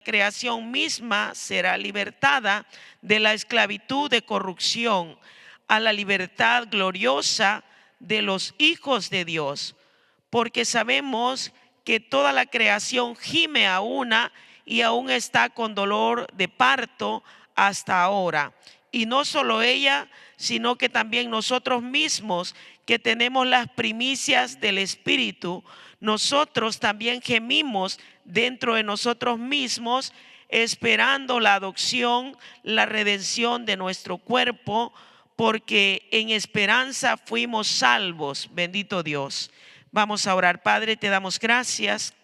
creación misma será libertada de la esclavitud de corrupción a la libertad gloriosa de los hijos de Dios. Porque sabemos que toda la creación gime a una y aún está con dolor de parto hasta ahora. Y no solo ella, sino que también nosotros mismos, que tenemos las primicias del Espíritu, nosotros también gemimos dentro de nosotros mismos, esperando la adopción, la redención de nuestro cuerpo, porque en esperanza fuimos salvos. Bendito Dios. Vamos a orar. Padre, te damos gracias.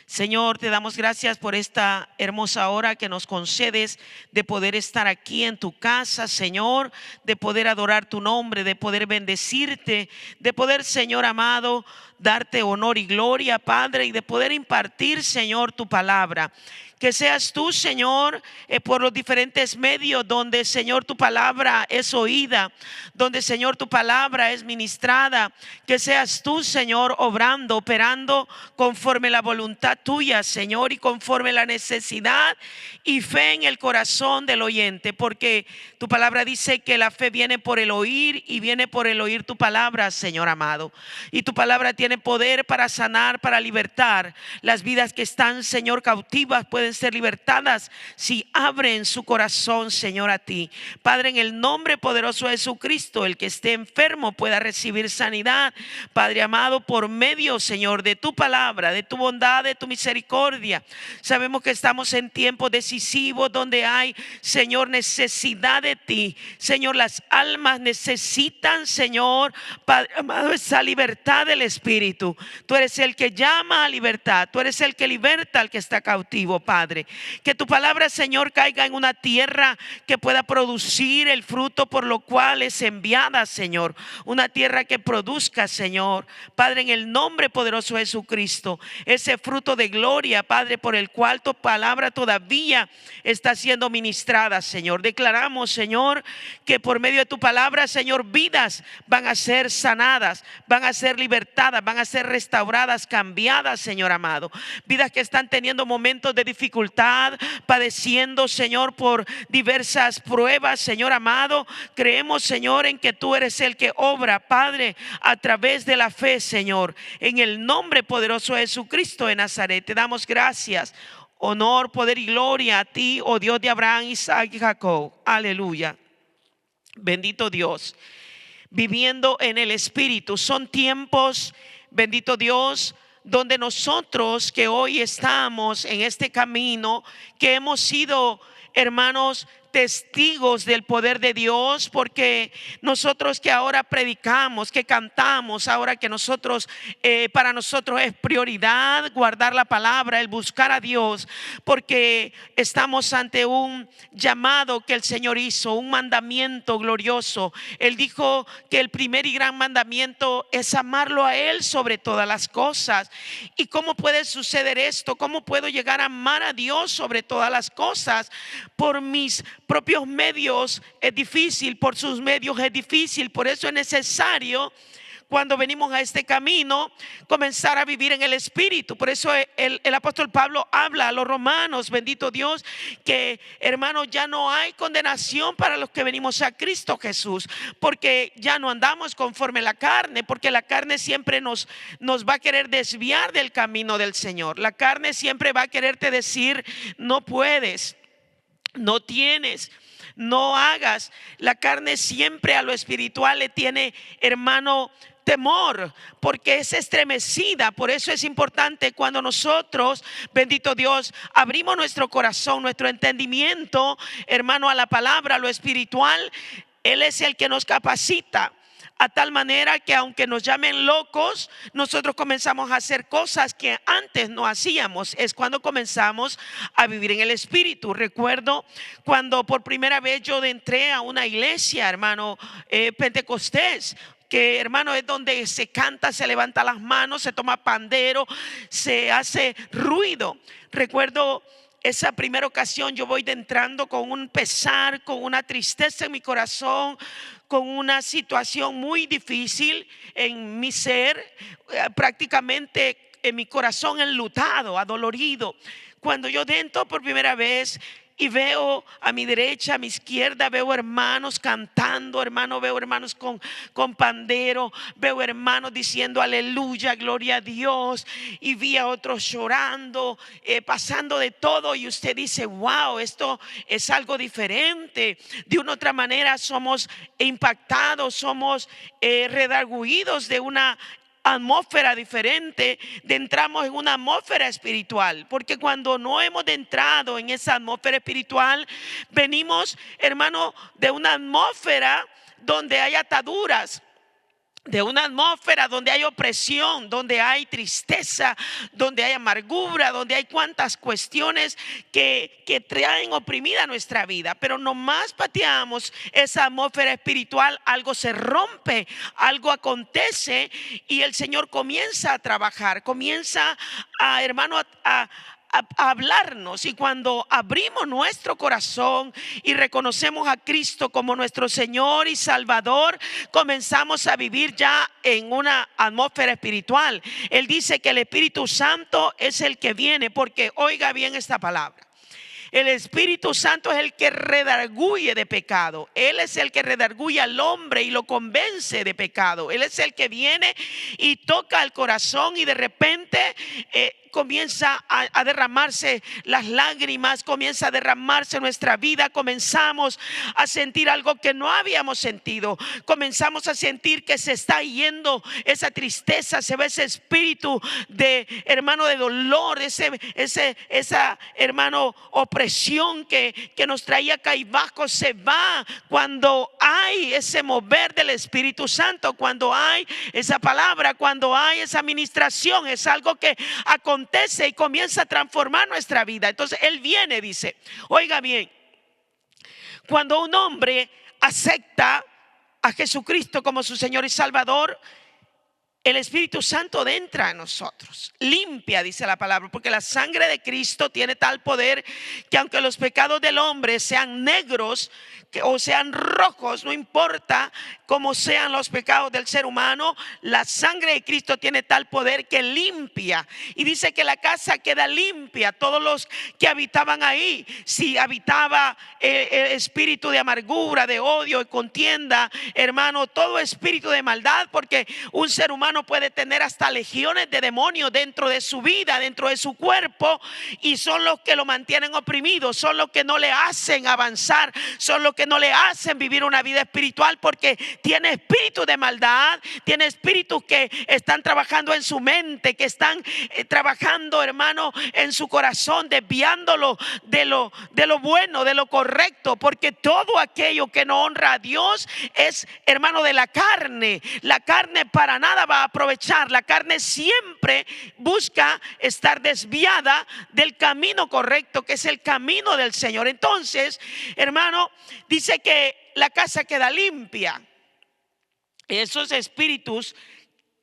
Señor, te damos gracias por esta hermosa hora que nos concedes de poder estar aquí en tu casa, Señor, de poder adorar tu nombre, de poder bendecirte, de poder, Señor amado, darte honor y gloria, Padre, y de poder impartir, Señor, tu palabra. Que seas tú, Señor, por los diferentes medios donde, Señor, tu palabra es oída, donde, Señor, tu palabra es ministrada. Que seas tú, Señor, obrando, operando conforme la voluntad tuya, Señor, y conforme la necesidad y fe en el corazón del oyente. Porque tu palabra dice que la fe viene por el oír y viene por el oír tu palabra, Señor amado. Y tu palabra tiene poder para sanar, para libertar. Las vidas que están, Señor, cautivas pueden ser libertadas si abren su corazón, Señor, a ti. Padre, en el nombre poderoso de Jesucristo, el que esté enfermo pueda recibir sanidad, Padre amado, por medio, Señor, de tu palabra, de tu bondad, de tu misericordia. Sabemos que estamos en tiempos decisivos donde hay, Señor, necesidad de ti. Señor, las almas necesitan, Señor, Padre amado, esa libertad del Espíritu. Tú eres el que llama a libertad, tú eres el que liberta al que está cautivo, Padre. Que tu palabra, Señor, caiga en una tierra que pueda producir el fruto por lo cual es enviada, Señor. Una tierra que produzca, Señor, Padre, en el nombre poderoso de Jesucristo, ese fruto de gloria, Padre, por el cual tu palabra todavía está siendo ministrada, Señor. Declaramos, Señor, que por medio de tu palabra, Señor, vidas van a ser sanadas, van a ser libertadas, van a ser restauradas, cambiadas, Señor amado. Vidas que están teniendo momentos de dificultad, padeciendo, Señor, por diversas pruebas, Señor amado. Creemos, Señor, en que tú eres el que obra, Padre, a través de la fe, Señor. En el nombre poderoso de Jesucristo de Nazaret, te damos gracias, honor, poder y gloria a ti, oh Dios de Abraham, Isaac y Jacob. Aleluya. Bendito Dios. Viviendo en el Espíritu. Son tiempos, bendito Dios, donde nosotros que hoy estamos en este camino, que hemos sido, hermanos, testigos del poder de Dios, porque nosotros que ahora predicamos, que cantamos, ahora que nosotros, para nosotros es prioridad guardar la palabra, el buscar a Dios, porque estamos ante un llamado que el Señor hizo, un mandamiento glorioso. Él dijo que el primer y gran mandamiento es amarlo a Él sobre todas las cosas. ¿Y cómo puede suceder esto? ¿Cómo puedo llegar a amar a Dios sobre todas las cosas? Por mis propios medios es difícil, por sus medios es difícil. Por eso es necesario, cuando venimos a este camino, comenzar a vivir en el Espíritu. Por eso el apóstol Pablo habla a los romanos, bendito Dios, que hermanos, ya no hay condenación para los que venimos a Cristo Jesús, porque ya no andamos conforme la carne, porque la carne siempre nos va a querer desviar del camino del Señor. La carne siempre va a quererte decir: no puedes, no tienes, no hagas. La carne siempre a lo espiritual le tiene, hermano, temor, porque es estremecida. Por eso es importante cuando nosotros, bendito Dios, abrimos nuestro corazón, nuestro entendimiento, hermano, a la palabra, a lo espiritual. Él es el que nos capacita, a tal manera que aunque nos llamen locos, nosotros comenzamos a hacer cosas que antes no hacíamos. Es cuando comenzamos a vivir en el Espíritu. Recuerdo cuando por primera vez yo entré a una iglesia, hermano, Pentecostés, que, hermano, es donde se canta, se levanta las manos, se toma pandero, se hace ruido. Recuerdo esa primera ocasión, yo voy entrando con un pesar, con una tristeza en mi corazón, con una situación muy difícil en mi ser, prácticamente en mi corazón enlutado, adolorido. cuando yo entro por primera vez y veo a mi derecha, a mi izquierda, veo hermanos cantando, veo hermanos con pandero, veo hermanos diciendo aleluya, gloria a Dios, y vi a otros llorando, pasando de todo, y usted dice, wow, esto es algo diferente. De una u otra manera somos impactados, somos redarguidos de una atmósfera diferente, entramos en una atmósfera espiritual, porque cuando no hemos entrado en esa atmósfera espiritual, venimos, hermano, de una atmósfera donde hay ataduras, de una atmósfera donde hay opresión, donde hay tristeza, donde hay amargura, donde hay cuantas cuestiones que traen oprimida nuestra vida. Pero nomás pateamos esa atmósfera espiritual, algo se rompe, algo acontece y el Señor comienza a trabajar, comienza a, hermano, a hablarnos. Y cuando abrimos nuestro corazón y reconocemos a Cristo como nuestro Señor y Salvador, comenzamos a vivir ya en una atmósfera espiritual. Él dice que el Espíritu Santo es el que viene, porque oiga bien esta palabra. El Espíritu Santo es el que redarguye de pecado. Él es el que redarguye al hombre y lo convence de pecado. Él es el que viene y toca el corazón y de repente comienza a derramarse las lágrimas, comienza a derramarse nuestra vida, comenzamos a sentir algo que no habíamos sentido, comenzamos a sentir que se está yendo esa tristeza, se ve ese espíritu de, hermano, de dolor, esa, hermano, opresión que nos traía caibajos, se va cuando hay ese mover del Espíritu Santo, cuando hay esa palabra, cuando hay esa administración. Es algo que acontece y comienza a transformar nuestra vida. Entonces Él viene, dice, oiga bien, cuando un hombre acepta a Jesucristo como su Señor y Salvador, el Espíritu Santo entra en nosotros, limpia, dice la palabra, porque la sangre de Cristo tiene tal poder que aunque los pecados del hombre sean negros o sean rojos, no importa cómo sean los pecados del ser humano, la sangre de Cristo tiene tal poder que limpia. Y dice que la casa queda limpia. Todos los que habitaban ahí, si habitaba el espíritu de amargura, de odio y contienda, hermano, todo espíritu de maldad, porque un ser humano puede tener hasta legiones de demonios dentro de su vida, dentro de su cuerpo, y son los que lo mantienen oprimido, son los que no le hacen avanzar, son los que no le hacen vivir una vida espiritual, porque tiene espíritu de maldad, tiene espíritus que están trabajando en su mente, que están trabajando, hermano, en su corazón, desviándolo de lo bueno, de lo correcto, porque todo aquello que no honra a Dios es, hermano, de la carne. La carne para nada va a aprovechar, la carne siempre busca estar desviada del camino correcto, que es el camino del Señor. Entonces, hermano, dice que la casa queda limpia. Esos espíritus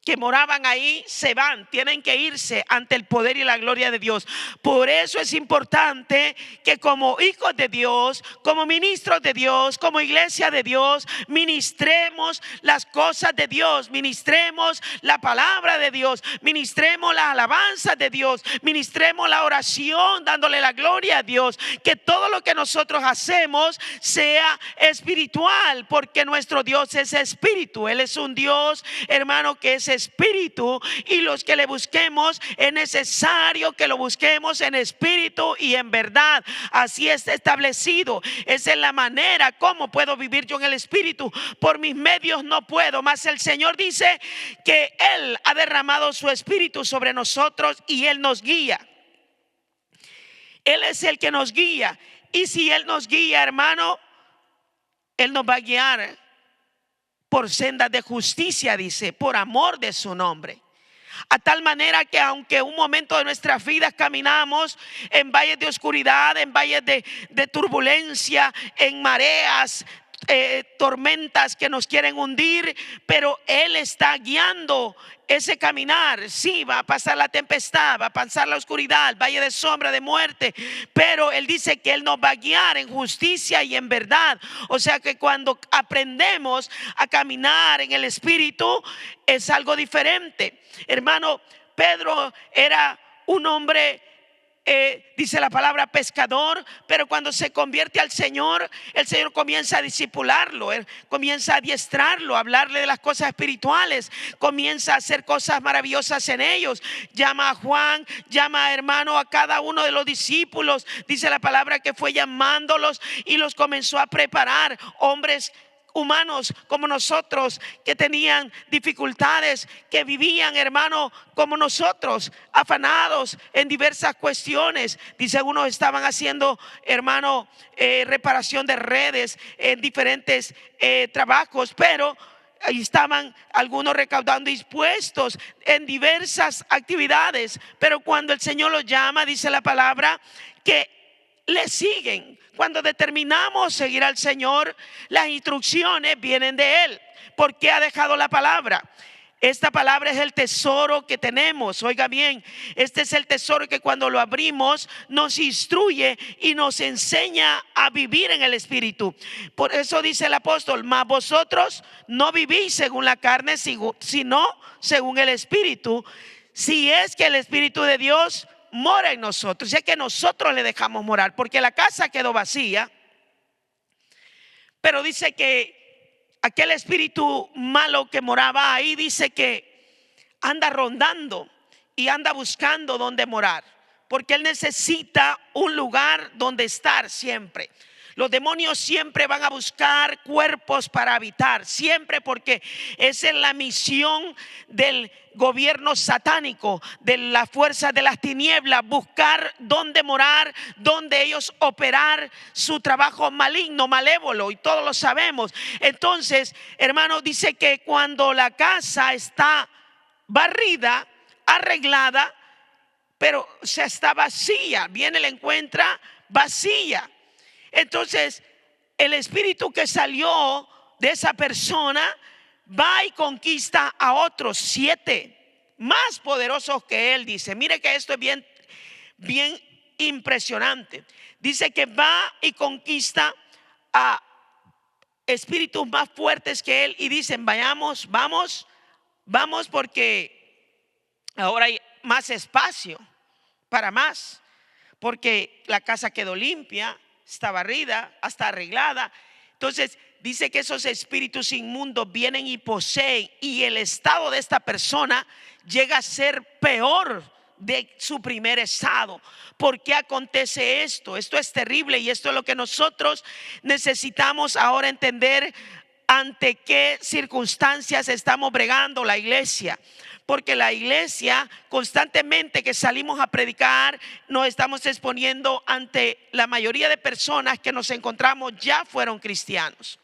que moraban ahí se van, tienen que irse ante el poder y la gloria de Dios. Por eso es importante que como hijos de Dios, como ministros de Dios, como iglesia de Dios, ministremos las cosas de Dios, ministremos la palabra de Dios, ministremos la alabanza de Dios, ministremos la oración dándole la gloria a Dios. Que todo lo que nosotros hacemos sea espiritual, porque nuestro Dios es espíritu. Él es un Dios, hermano, que es espíritu, y los que le busquemos es necesario que lo busquemos en espíritu y en verdad. Así está establecido. Esa es la manera como puedo vivir yo en el espíritu. Por mis medios no puedo, mas el Señor dice que Él ha derramado su espíritu sobre nosotros y Él nos guía. Él es el que nos guía, y si Él nos guía, hermano, Él nos va a guiar por sendas de justicia, dice, por amor de su nombre. A tal manera que aunque un momento de nuestras vidas caminamos en valles de oscuridad, en valles de turbulencia, en mareas, tormentas que nos quieren hundir, pero Él está guiando ese caminar. Sí, va a pasar la tempestad, va a pasar la oscuridad, valle de sombra de muerte, pero Él dice que Él nos va a guiar en justicia y en verdad. O sea que cuando aprendemos a caminar en el Espíritu es algo diferente. Hermano, Pedro era un hombre dice la palabra pescador, pero cuando se convierte al Señor, el Señor comienza a discipularlo, Él comienza a adiestrarlo, a hablarle de las cosas espirituales, comienza a hacer cosas maravillosas en ellos. Llama a Juan, llama a hermano a cada uno de los discípulos. Dice la palabra que fue llamándolos y los comenzó a preparar. Hombres humanos como nosotros, que tenían dificultades, que vivían, hermano, como nosotros, afanados en diversas cuestiones. Dice, unos estaban haciendo, hermano, reparación de redes en diferentes trabajos, pero ahí estaban algunos recaudando impuestos en diversas actividades. Pero cuando el Señor los llama, dice la palabra que le siguen. Cuando determinamos seguir al Señor, las instrucciones vienen de Él, porque ha dejado la palabra. Esta palabra es el tesoro que tenemos. Oiga bien, este es el tesoro que cuando lo abrimos nos instruye y nos enseña a vivir en el Espíritu. Por eso dice el apóstol, mas vosotros no vivís según la carne, sino según el Espíritu, si es que el Espíritu de Dios mora en nosotros. Ya que nosotros le dejamos morar, porque la casa quedó vacía. Pero dice que aquel espíritu malo que moraba ahí, dice que anda rondando y anda buscando dónde morar, porque él necesita un lugar donde estar siempre. Los demonios siempre van a buscar cuerpos para habitar, siempre, porque esa es la misión del gobierno satánico, de las fuerzas de las tinieblas, buscar dónde morar, dónde ellos operar su trabajo maligno, malévolo, y todos lo sabemos. Entonces, hermano, dice que cuando la casa está barrida, arreglada, pero se está vacía, viene, la encuentra vacía. Entonces el espíritu que salió de esa persona va y conquista a otros 7 más poderosos que él. Dice, mire que esto es bien impresionante. Dice que va y conquista a espíritus más fuertes que él y dicen, vamos, porque ahora hay más espacio para más, porque la casa quedó limpia, está barrida, está arreglada. Entonces dice que esos espíritus inmundos vienen y poseen, y el estado de esta persona llega a ser peor de su primer estado. ¿Por qué acontece esto? Esto es terrible, y esto es lo que nosotros necesitamos ahora entender. ¿Ante qué circunstancias estamos bregando la iglesia? Porque la iglesia, constantemente que salimos a predicar, nos estamos exponiendo ante la mayoría de personas que nos encontramos ya fueron cristianos.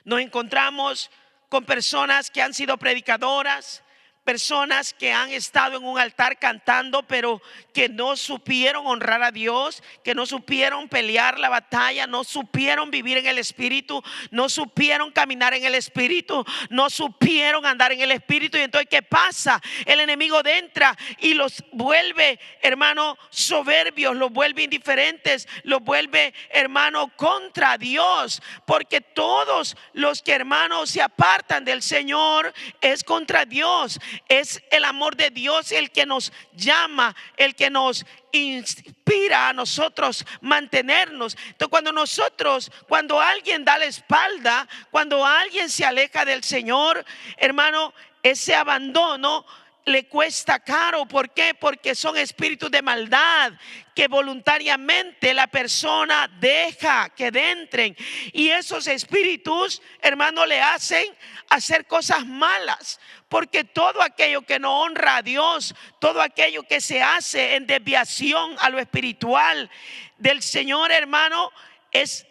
Nos encontramos con personas que han sido predicadoras, personas que han estado en un altar cantando, pero que no supieron honrar a Dios, que no supieron pelear la batalla, no supieron vivir en el Espíritu, no supieron caminar en el Espíritu, no supieron andar en el Espíritu. Y entonces, ¿qué pasa? El enemigo entra y los vuelve, hermano, soberbios, los vuelve indiferentes, los vuelve, hermano, contra Dios. Porque todos los que, hermanos, se apartan del Señor es contra Dios. Es el amor de Dios el que nos llama, el que nos inspira a nosotros mantenernos. Entonces, cuando alguien da la espalda, cuando alguien se aleja del Señor, hermano, ese abandono le cuesta caro. ¿Por qué? Porque son espíritus de maldad que voluntariamente la persona deja que entren, y esos espíritus, hermano, le hacen hacer cosas malas. Porque todo aquello que no honra a Dios, todo aquello que se hace en desviación a lo espiritual del Señor, hermano, es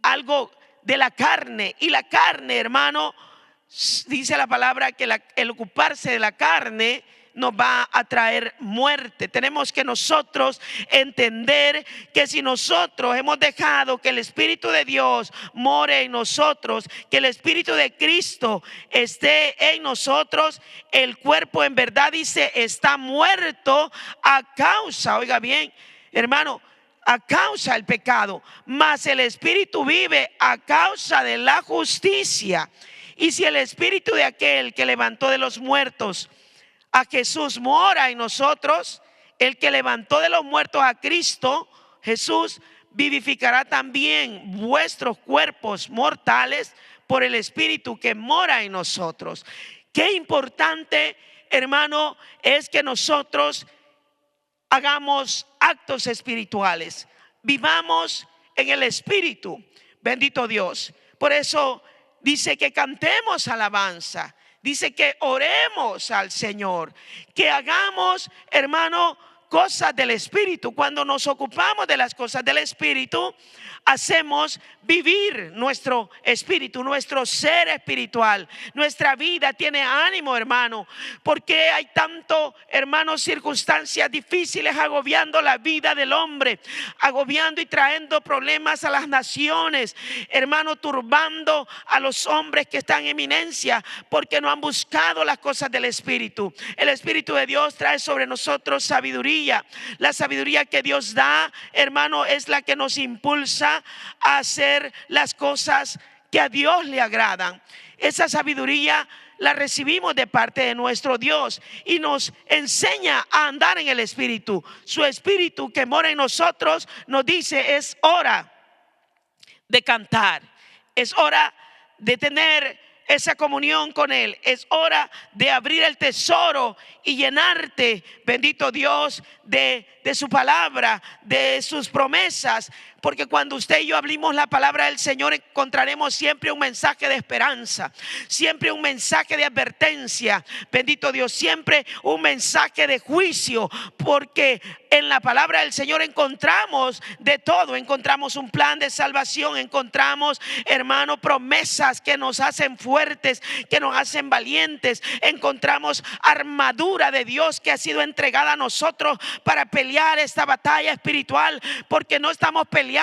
algo de la carne. Y la carne, hermano, dice la palabra que el ocuparse de la carne nos va a traer muerte. Tenemos que nosotros entender que si nosotros hemos dejado que el Espíritu de Dios more en nosotros, que el Espíritu de Cristo esté en nosotros, el cuerpo en verdad, dice, está muerto a causa, oiga bien, hermano, a causa del pecado, mas el Espíritu vive a causa de la justicia. Y si el Espíritu de aquel que levantó de los muertos a Jesús mora en nosotros, el que levantó de los muertos a Cristo Jesús, vivificará también vuestros cuerpos mortales por el Espíritu que mora en nosotros. Qué importante, hermano, es que nosotros hagamos actos espirituales, vivamos en el Espíritu. Bendito Dios. Por eso dice que cantemos alabanza, dice que oremos al Señor, que hagamos, hermano, cosas del Espíritu. Cuando nos ocupamos de las cosas del Espíritu, hacemos vivir nuestro espíritu, nuestro ser espiritual. Nuestra vida tiene ánimo, hermano. Porque hay tanto, hermano, circunstancias difíciles agobiando la vida del hombre, agobiando y trayendo problemas a las naciones, hermano, turbando a los hombres que están en eminencia, porque no han buscado las cosas del Espíritu. El Espíritu de Dios trae sobre nosotros sabiduría. La sabiduría que Dios da, hermano, es la que nos impulsa a hacer las cosas que a Dios le agradan. Esa sabiduría la recibimos de parte de nuestro Dios y nos enseña a andar en el Espíritu. Su Espíritu que mora en nosotros nos dice: es hora de cantar, es hora de tener esa comunión con Él, es hora de abrir el tesoro y llenarte, bendito Dios, de su palabra, de sus promesas. Porque cuando usted y yo abrimos la palabra del Señor, encontraremos siempre un mensaje de esperanza, siempre un mensaje de advertencia, bendito Dios, siempre un mensaje de juicio. Porque en la palabra del Señor encontramos de todo. Encontramos un plan de salvación, encontramos, hermano, promesas que nos hacen fuertes, que nos hacen valientes. Encontramos armadura de Dios que ha sido entregada a nosotros para pelear esta batalla espiritual. Porque no estamos peleando,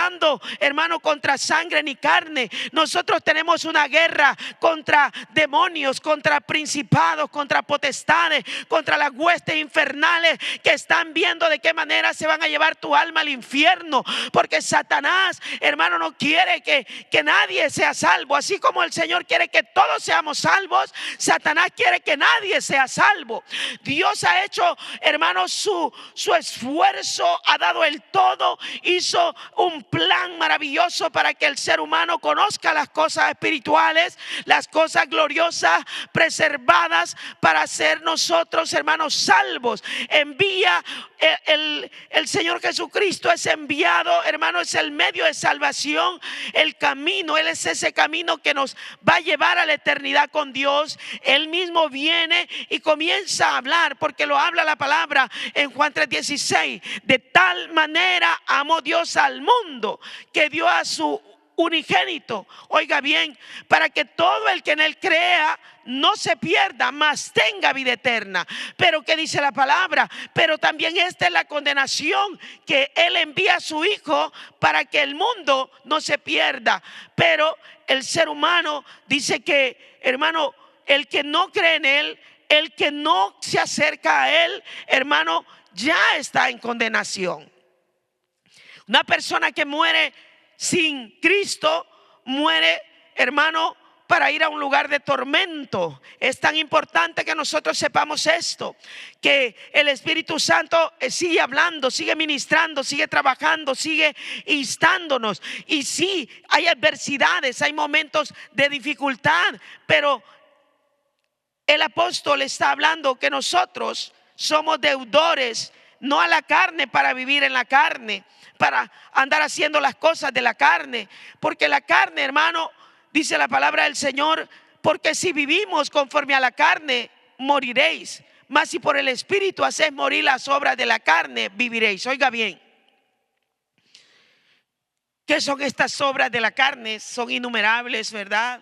hermano, contra sangre ni carne. Nosotros tenemos una guerra contra demonios, contra principados, contra potestades, contra las huestes infernales que están viendo de qué manera se van a llevar tu alma al infierno. Porque Satanás, hermano, no quiere que nadie sea salvo. Así como el Señor quiere que todos seamos salvos, Satanás quiere que nadie sea salvo. Dios ha hecho, hermano, su esfuerzo, ha dado el todo, hizo un plan maravilloso para que el ser humano conozca las cosas espirituales, las cosas gloriosas, preservadas, para ser nosotros, hermanos, salvos. Envía el Señor Jesucristo, es enviado, hermano, es el medio de salvación, el camino. Él es ese camino que nos va a llevar a la eternidad con Dios. Él mismo viene y comienza a hablar, porque lo habla la palabra en Juan 3:16. De tal manera amó Dios al mundo que dio a su unigénito, oiga bien, para que todo el que en él crea no se pierda, mas tenga vida eterna. Pero ¿qué dice la palabra? Pero también esta es la condenación, que él envía a su Hijo para que el mundo no se pierda. Pero el ser humano dice que, hermano, el que no cree en él, el que no se acerca a él, hermano, ya está en condenación. Una persona que muere sin Cristo muere, hermano, para ir a un lugar de tormento. Es tan importante que nosotros sepamos esto, que el Espíritu Santo sigue hablando, sigue ministrando, sigue trabajando, sigue instándonos. Y sí, hay adversidades, hay momentos de dificultad, pero el apóstol está hablando que nosotros somos deudores, no a la carne para vivir en la carne, para andar haciendo las cosas de la carne. Porque la carne, hermano, dice la palabra del Señor, porque si vivimos conforme a la carne, moriréis. Mas si por el Espíritu hacéis morir las obras de la carne, viviréis. Oiga bien, ¿qué son estas obras de la carne? Son innumerables, ¿verdad?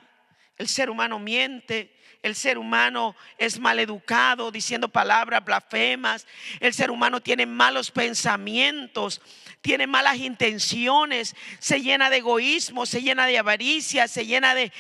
El ser humano miente. El ser humano es maleducado, diciendo palabras blasfemas. El ser humano tiene malos pensamientos, tiene malas intenciones, se llena de egoísmo, se llena de avaricia, se llena de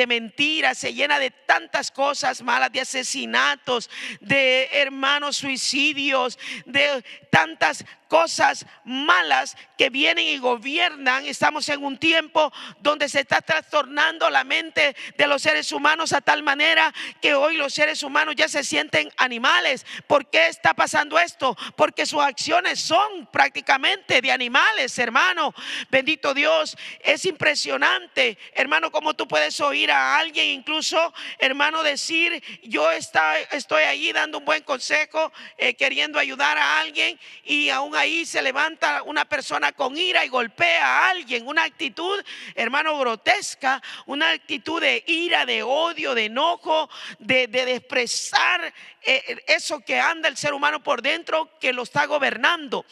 mentiras, se llena de tantas cosas malas, de asesinatos, de hermanos suicidios, de tantas cosas malas que vienen y gobiernan. Estamos en un tiempo donde se está trastornando la mente de los seres humanos a tal manera que hoy los seres humanos ya se sienten animales. ¿Por qué está pasando esto? Porque sus acciones son prácticamente de animales, hermano. Bendito Dios. Es impresionante, hermano, como tú puedes oír a alguien, incluso, hermano, decir: yo estoy allí dando un buen consejo, queriendo ayudar a alguien, y aún ahí se levanta una persona con ira y golpea a alguien. Una actitud, hermano, grotesca, una actitud de ira, de odio, de enojo, de expresar eso que anda el ser humano por dentro, que lo está gobernando.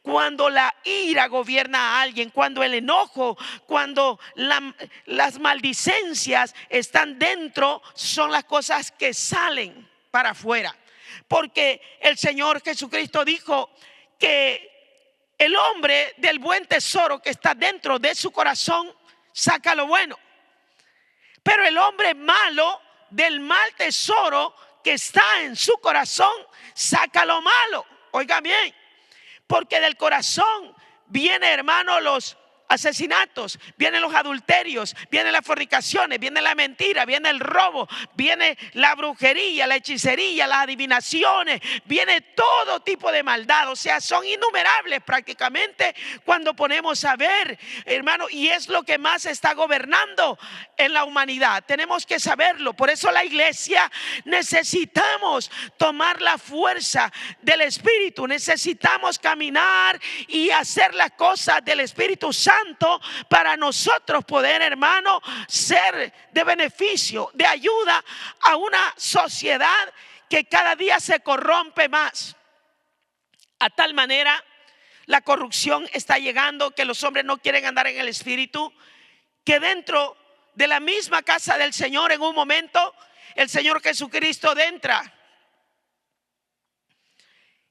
Cuando la ira gobierna a alguien, cuando el enojo, cuando las maldicencias están dentro, son las cosas que salen para afuera. Porque el Señor Jesucristo dijo que el hombre del buen tesoro que está dentro de su corazón saca lo bueno, pero el hombre malo del mal tesoro que está en su corazón saca lo malo. Oiga bien, porque del corazón viene, hermano, los asesinatos, vienen los adulterios, vienen las fornicaciones, viene la mentira, viene el robo, viene la brujería, la hechicería, las adivinaciones, viene todo tipo de maldad. O sea, son innumerables prácticamente cuando ponemos a ver, hermano, y es lo que más está gobernando en la humanidad. Tenemos que saberlo. Por eso la iglesia necesitamos tomar la fuerza del Espíritu, necesitamos caminar y hacer las cosas del Espíritu Santo para nosotros poder, hermano, ser de beneficio, de ayuda a una sociedad que cada día se corrompe más. A tal manera la corrupción está llegando que los hombres no quieren andar en el Espíritu, que dentro de la misma casa del Señor, en un momento, el Señor Jesucristo entra.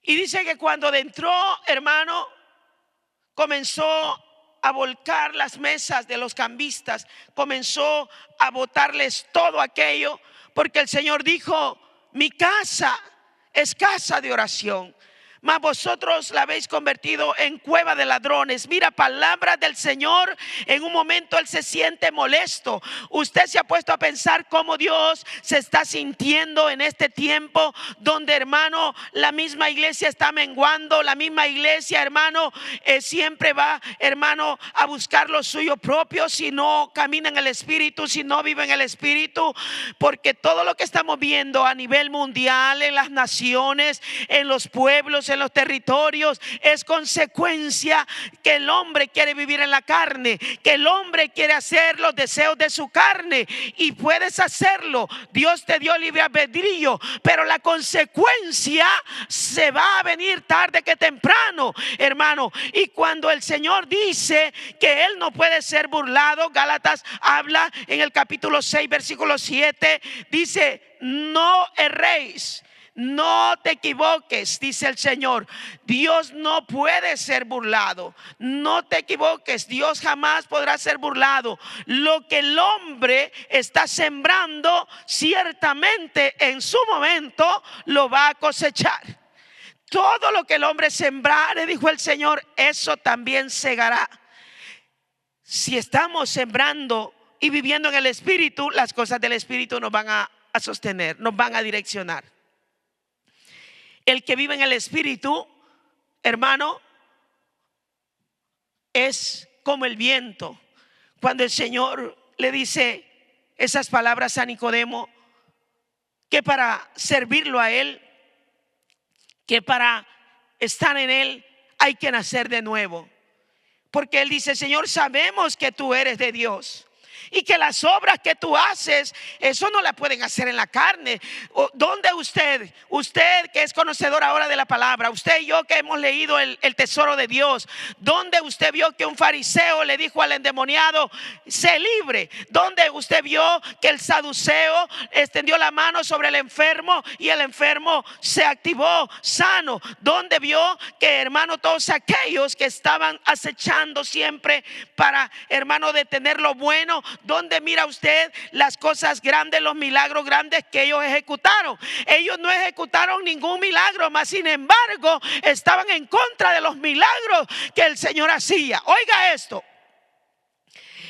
Y dice que cuando entró, hermano, comenzó a volcar las mesas de los cambistas, comenzó a botarles todo aquello, porque el Señor dijo: mi casa es casa de oración, mas vosotros la habéis convertido en cueva de ladrones. Mira, palabra del Señor. En un momento Él se siente molesto. Usted se ha puesto a pensar cómo Dios se está sintiendo en este tiempo donde, hermano, la misma iglesia está menguando. La misma iglesia, hermano, siempre va, hermano, a buscar lo suyo propio, si no camina en el Espíritu, si no vive en el Espíritu. Porque todo lo que estamos viendo a nivel mundial, en las naciones, en los pueblos, en los territorios, es consecuencia que el hombre quiere vivir en la carne, que el hombre quiere hacer los deseos de su carne. Y puedes hacerlo, Dios te dio libre albedrío, pero la consecuencia se va a venir tarde que temprano, hermano. Y cuando el Señor dice que Él no puede ser burlado, Gálatas habla en el capítulo 6 versículo 7, dice: no erréis, no te equivoques, dice el Señor. Dios no puede ser burlado. No te equivoques, Dios jamás podrá ser burlado. Lo que el hombre está sembrando, ciertamente en su momento lo va a cosechar. Todo lo que el hombre sembrare, dijo el Señor, eso también segará. Si estamos sembrando y viviendo en el Espíritu, las cosas del Espíritu nos van a sostener, nos van a direccionar. El que vive en el Espíritu, hermano, es como el viento. Cuando el Señor le dice esas palabras a Nicodemo, que para servirlo a Él, que para estar en Él hay que nacer de nuevo. Porque Él dice: Señor, sabemos que tú eres de Dios y que las obras que tú haces, eso no la pueden hacer en la carne. ¿Dónde usted que es conocedor ahora de la palabra, usted y yo que hemos leído el tesoro de Dios, dónde usted vio que un fariseo le dijo al endemoniado: sé libre? ¿Dónde usted vio que el saduceo extendió la mano sobre el enfermo y el enfermo se activó sano? ¿Dónde vio que, hermano, todos aquellos que estaban acechando siempre para, hermano, detener lo bueno, ¿dónde mira usted las cosas grandes, los milagros grandes que ellos ejecutaron? Ellos no ejecutaron ningún milagro, mas sin embargo estaban en contra de los milagros que el Señor hacía. Oiga esto.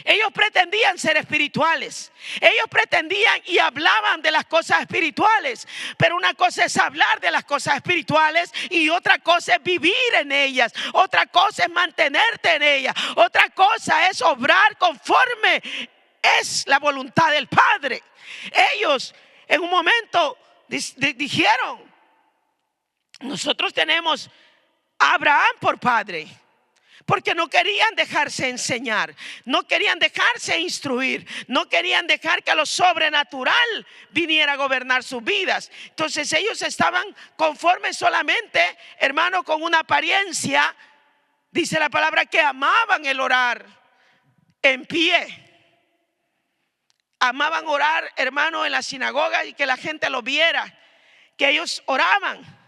Ellos pretendían ser espirituales. Ellos pretendían y hablaban de las cosas espirituales. Pero una cosa es hablar de las cosas espirituales y otra cosa es vivir en ellas. Otra cosa es mantenerte en ellas. Otra cosa es obrar conforme es la voluntad del Padre. Ellos en un momento dijeron: nosotros tenemos a Abraham por padre. Porque no querían dejarse enseñar, no querían dejarse instruir, no querían dejar que lo sobrenatural viniera a gobernar sus vidas. Entonces ellos estaban conformes solamente, hermano, con una apariencia. Dice la palabra que amaban el orar en pie. Amaban orar, hermano, en la sinagoga y que la gente lo viera, que ellos oraban.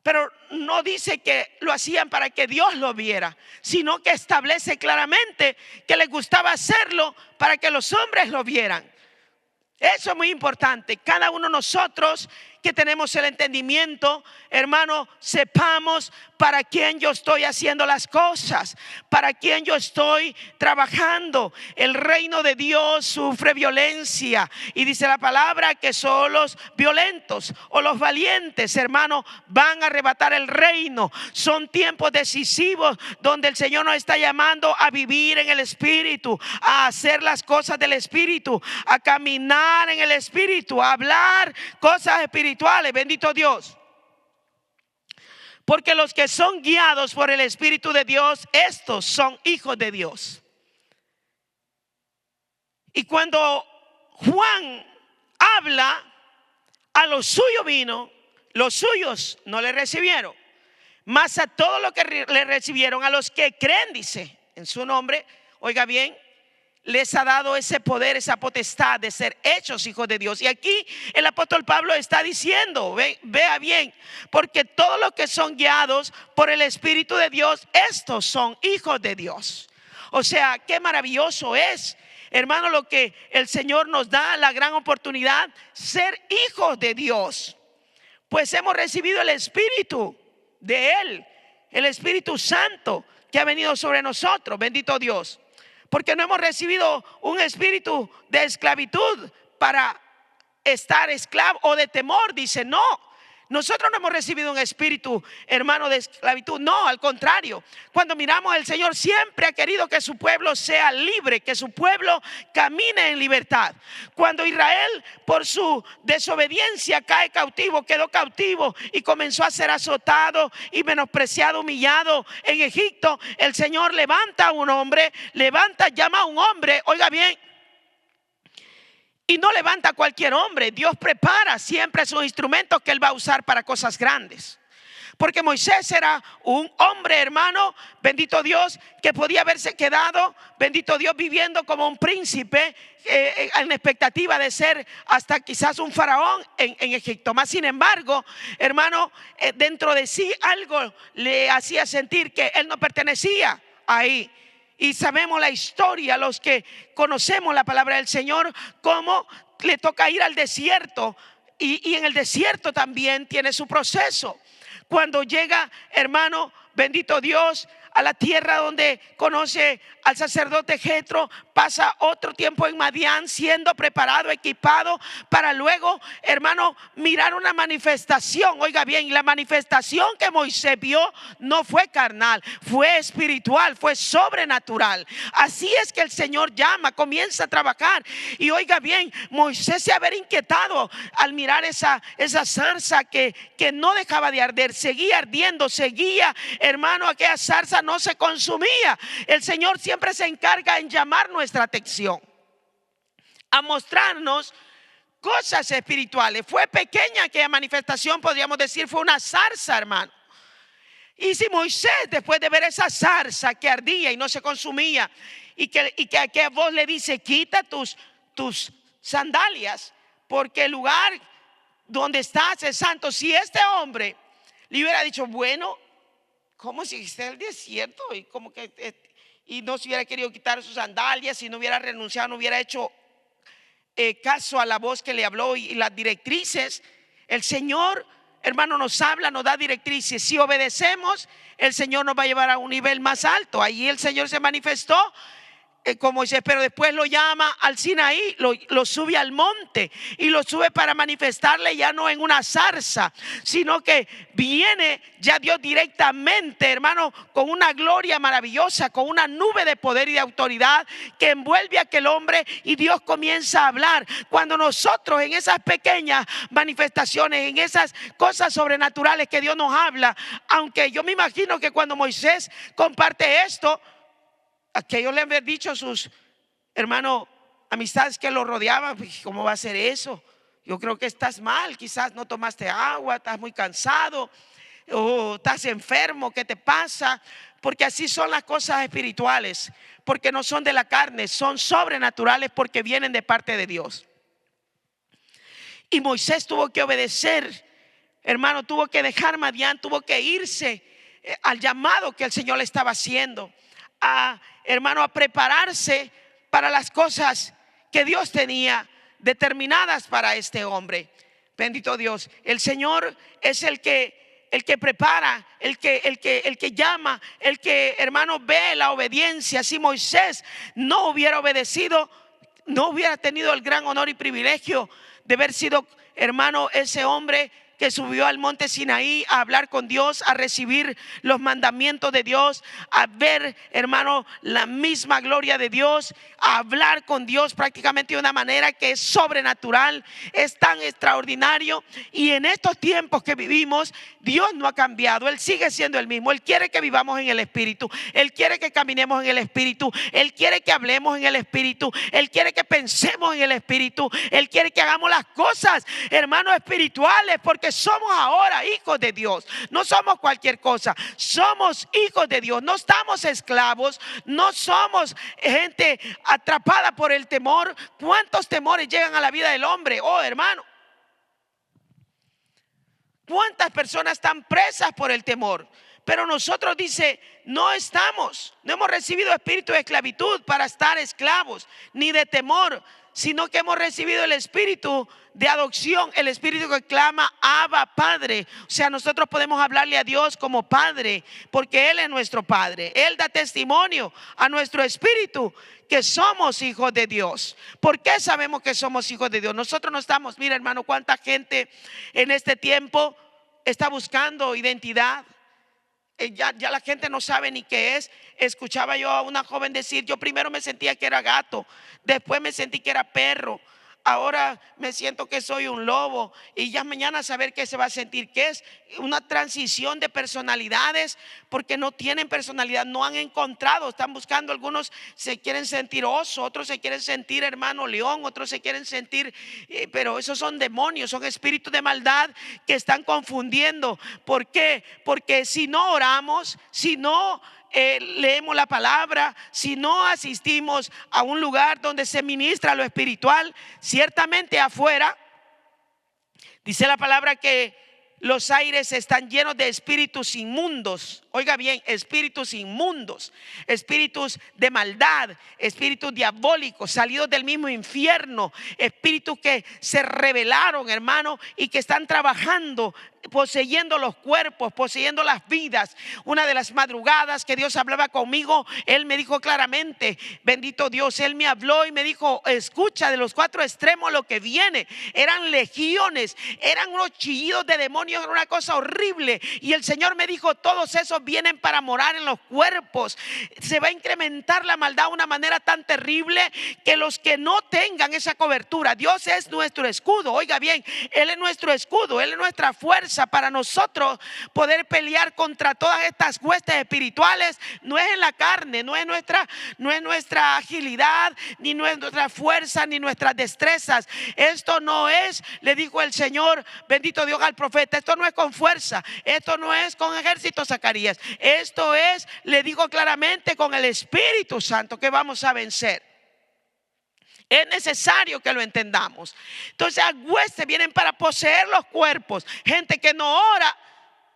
Pero no dice que lo hacían para que Dios lo viera, sino que establece claramente que les gustaba hacerlo para que los hombres lo vieran. Eso es muy importante. Cada uno de nosotros que tenemos el entendimiento, hermano, sepamos para quién yo estoy haciendo las cosas, para quién yo estoy trabajando. El reino de Dios sufre violencia y dice la palabra que son los violentos o los valientes, hermano, van a arrebatar el reino. Son tiempos decisivos donde el Señor nos está llamando a vivir en el Espíritu, a hacer las cosas del Espíritu, a caminar en el Espíritu, a hablar cosas espirituales. Bendito Dios. Porque los que son guiados por el Espíritu de Dios, estos son hijos de Dios. Y cuando Juan habla, a los suyos vino, los suyos no le recibieron, mas a todos los que le recibieron, a los que creen, dice, en su nombre, oiga bien, les ha dado ese poder, esa potestad de ser hechos hijos de Dios. Y aquí el apóstol Pablo está diciendo, vea bien, porque todos los que son guiados por el Espíritu de Dios, estos son hijos de Dios. O sea, qué maravilloso es, hermano, lo que el Señor nos da, la gran oportunidad, ser hijos de Dios. Pues hemos recibido el Espíritu de Él, el Espíritu Santo que ha venido sobre nosotros, bendito Dios. Porque no hemos recibido un espíritu de esclavitud para estar esclavo o de temor, dice, no. Nosotros no hemos recibido un espíritu, hermano, de esclavitud. No, al contrario. Cuando miramos, el Señor siempre ha querido que su pueblo sea libre, que su pueblo camine en libertad. Cuando Israel, por su desobediencia, cae cautivo, quedó cautivo y comenzó a ser azotado y menospreciado, humillado en Egipto, el Señor levanta a un hombre, llama a un hombre, oiga bien. Y no levanta a cualquier hombre. Dios prepara siempre sus instrumentos que Él va a usar para cosas grandes. Porque Moisés era un hombre, hermano, bendito Dios, que podía haberse quedado, bendito Dios, viviendo como un príncipe en expectativa de ser hasta quizás un faraón en Egipto. Mas sin embargo, hermano, dentro de sí algo le hacía sentir que él no pertenecía ahí. Y sabemos la historia, los que conocemos la palabra del Señor, cómo le toca ir al desierto. Y en el desierto también tiene su proceso. Cuando llega, hermano, bendito Dios, a la tierra donde conoce al sacerdote Jetro, pasa otro tiempo en Madián siendo preparado, equipado para luego, hermano, mirar una manifestación. Oiga bien, la manifestación que Moisés vio no fue carnal, fue espiritual, fue sobrenatural. Así es que el Señor llama, comienza a trabajar. Y oiga bien, Moisés se había inquietado al mirar esa zarza que no dejaba de arder, seguía ardiendo, seguía, hermano, aquella zarza no se consumía. El Señor siempre se encarga en llamar nuestra atención, a mostrarnos cosas espirituales. Fue pequeña aquella manifestación, podríamos decir, fue una zarza, hermano. Y si Moisés, después de ver esa zarza que ardía y no se consumía, y que aquella voz le dice, quita tus sandalias, porque el lugar donde estás es santo. Si este hombre le hubiera dicho, bueno, como si esté en el desierto y como que y no se hubiera querido quitar sus sandalias, y no hubiera renunciado, no hubiera hecho caso a la voz que le habló y las directrices. El Señor, hermano, nos habla, nos da directrices. Si obedecemos, el Señor nos va a llevar a un nivel más alto. Allí el Señor se manifestó como dice, pero después lo llama al Sinaí, lo sube al monte y lo sube para manifestarle ya no en una zarza, sino que viene ya Dios directamente, hermano, con una gloria maravillosa, con una nube de poder y de autoridad que envuelve a aquel hombre, y Dios comienza a hablar. Cuando nosotros en esas pequeñas manifestaciones, en esas cosas sobrenaturales que Dios nos habla, aunque yo me imagino que cuando Moisés comparte esto, aquellos le habían dicho a sus hermanos, amistades que lo rodeaban, ¿cómo va a ser eso? Yo creo que estás mal, quizás no tomaste agua, estás muy cansado o estás enfermo, ¿qué te pasa? Porque así son las cosas espirituales, porque no son de la carne, son sobrenaturales porque vienen de parte de Dios. Y Moisés tuvo que obedecer, hermano, tuvo que dejar Madián, tuvo que irse al llamado que el Señor le estaba haciendo, hermano, a prepararse para las cosas que Dios tenía determinadas para este hombre. Bendito Dios. El Señor es el que prepara, el que llama, el que, hermano, ve la obediencia. Si Moisés no hubiera obedecido, no hubiera tenido el gran honor y privilegio de haber sido, hermano, ese hombre que subió al monte Sinaí a hablar con Dios, a recibir los mandamientos de Dios, a ver, hermano, la misma gloria de Dios, a hablar con Dios prácticamente de una manera que es sobrenatural, es tan extraordinario. Y en estos tiempos que vivimos, Dios no ha cambiado, Él sigue siendo el mismo. Él quiere que vivamos en el Espíritu, Él quiere que caminemos en el Espíritu, Él quiere que hablemos en el Espíritu, Él quiere que pensemos en el Espíritu, Él quiere que hagamos las cosas, hermanos, espirituales, porque somos ahora hijos de Dios. No somos cualquier cosa, somos hijos de Dios. No estamos esclavos, no somos gente atrapada por el temor. ¿Cuántos temores llegan a la vida del hombre? Oh, hermano, ¿cuántas personas están presas por el temor? Pero nosotros, dice, no hemos recibido espíritu de esclavitud para estar esclavos, ni de temor, sino que hemos recibido el espíritu de adopción, el espíritu que clama Abba, Padre. O sea, nosotros podemos hablarle a Dios como Padre, porque Él es nuestro Padre. Él da testimonio a nuestro espíritu que somos hijos de Dios. ¿Por qué sabemos que somos hijos de Dios? Nosotros no estamos, mira, hermano, cuánta gente en este tiempo está buscando identidad. Ya la gente no sabe ni qué es. Escuchaba yo a una joven decir: yo primero me sentía que era gato, después me sentí que era perro, ahora me siento que soy un lobo, y ya mañana saber qué se va a sentir. Que es una transición de personalidades, porque no tienen personalidad, no han encontrado, están buscando. Algunos se quieren sentir oso, otros se quieren sentir, hermano, león, otros se quieren sentir pero esos son demonios, son espíritus de maldad que están confundiendo. ¿Por qué? Porque si no oramos, si no leemos la palabra, si no asistimos a un lugar donde se ministra lo espiritual, ciertamente afuera dice la palabra que los aires están llenos de espíritus inmundos. Oiga bien, espíritus inmundos, espíritus de maldad, espíritus diabólicos, salidos del mismo infierno, espíritus que se rebelaron, hermano, y que están trabajando, poseyendo los cuerpos, poseyendo las vidas. Una de las madrugadas que Dios hablaba conmigo, Él me dijo claramente, bendito Dios, Él me habló y me dijo: escucha, de los cuatro extremos lo que viene. Eran legiones, eran unos chillidos de demonios, era una cosa horrible. Y el Señor me dijo: todos esos vienen para morar en los cuerpos. Se va a incrementar la maldad de una manera tan terrible que los que no tengan esa cobertura, Dios es nuestro escudo. Oiga bien, Él es nuestro escudo, Él es nuestra fuerza para nosotros poder pelear contra todas estas huestes espirituales. No es en la carne, no es nuestra agilidad, ni nuestra fuerza, ni nuestras destrezas. Esto no es, le dijo el Señor, bendito Dios, al profeta, esto no es con fuerza, esto no es con ejército, Zacarías. Esto es, le digo claramente, con el Espíritu Santo que vamos a vencer. Es necesario que lo entendamos. Entonces, huestes vienen para poseer los cuerpos. Gente que no ora,